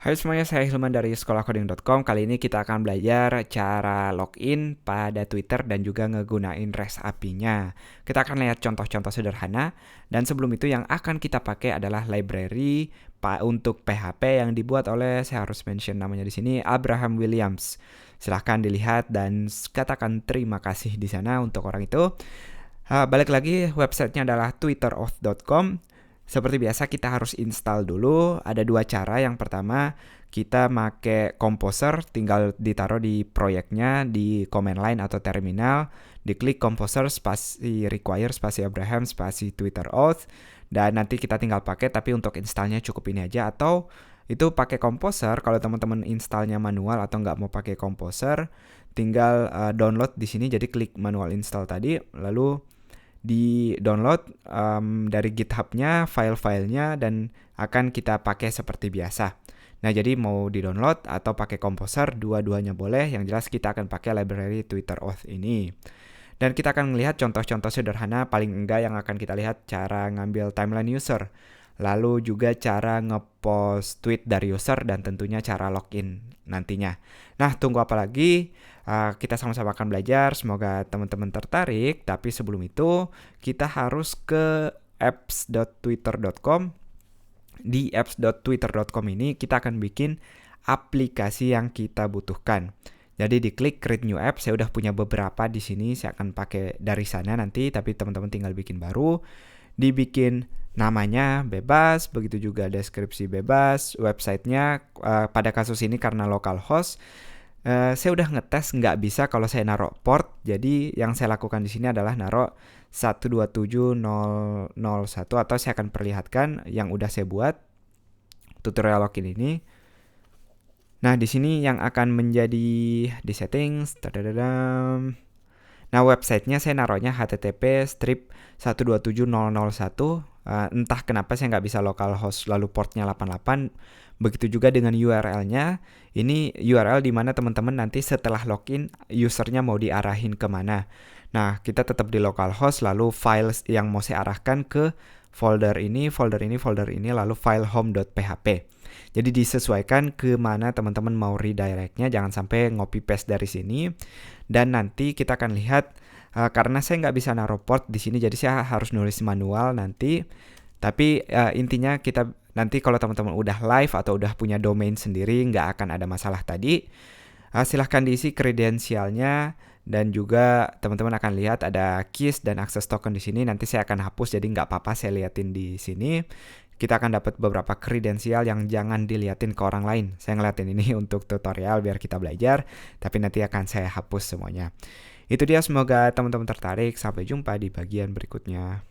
Hai semuanya, saya Hilman dari sekolahcoding.com. Kali ini kita akan belajar cara login pada Twitter dan juga ngegunain REST API-nya. Kita akan lihat contoh-contoh sederhana, dan sebelum itu yang akan kita pakai adalah library untuk PHP yang dibuat oleh, saya harus mention namanya di sini, Abraham Williams. Silahkan dilihat dan katakan terima kasih di sana untuk orang itu. Balik lagi, websitenya adalah twitteroff.com. Seperti biasa kita harus install dulu. Ada dua cara. Yang pertama kita pakai Composer, tinggal ditaruh di proyeknya di command line atau terminal, diklik Composer spasi require spasi Abraham spasi Twitter auth, dan nanti kita tinggal pakai. Tapi untuk installnya cukup ini aja, atau itu pakai Composer. Kalau teman-teman installnya manual atau nggak mau pakai Composer, tinggal download di sini. Jadi klik manual install tadi, lalu di download dari GitHub-nya file-filenya, dan akan kita pakai seperti biasa. Nah, jadi mau di download atau pakai Composer, dua-duanya boleh. Yang jelas kita akan pakai library Twitter auth ini. Dan kita akan melihat contoh-contoh sederhana, paling enggak yang akan kita lihat cara ngambil timeline user, lalu juga cara ngepost tweet dari user, dan tentunya cara login nantinya. Nah, tunggu apa lagi? Kita sama-sama akan belajar, semoga teman-teman tertarik. Tapi sebelum itu, kita harus ke apps.twitter.com. Di apps.twitter.com ini kita akan bikin aplikasi yang kita butuhkan. Jadi diklik create new app. Saya udah punya beberapa di sini, saya akan pakai dari sana nanti, tapi teman-teman tinggal bikin baru. Dibikin namanya bebas, begitu juga deskripsi bebas, websitenya pada kasus ini karena localhost. Saya udah ngetes nggak bisa kalau saya naruh port. Jadi yang saya lakukan di sini adalah naruh 127.0.0.1, atau saya akan perlihatkan yang udah saya buat tutorial login ini. Nah, di sini yang akan menjadi di settings. Nah, websitenya saya naruhnya http://127.0.0.1. Entah kenapa saya nggak bisa localhost lalu portnya 88. Begitu juga dengan URL-nya. Ini URL di mana teman-teman nanti setelah login usernya mau diarahin kemana. Nah, kita tetap di localhost, lalu file yang mau saya arahkan ke folder ini, lalu file home.php. Jadi disesuaikan ke mana teman-teman mau redirect-nya, jangan sampai copy paste dari sini. Dan nanti kita akan lihat, karena saya nggak bisa naruh port di sini, jadi saya harus nulis manual nanti. Tapi intinya kita nanti kalau teman-teman udah live atau udah punya domain sendiri, nggak akan ada masalah tadi. Silahkan diisi kredensialnya, dan juga teman-teman akan lihat ada keys dan access token di sini. Nanti saya akan hapus, jadi nggak apa-apa saya liatin di sini. Kita akan dapat beberapa kredensial yang jangan diliatin ke orang lain. Saya ngeliatin ini untuk tutorial biar kita belajar, tapi nanti akan saya hapus semuanya. Itu dia, semoga teman-teman tertarik. Sampai jumpa di bagian berikutnya.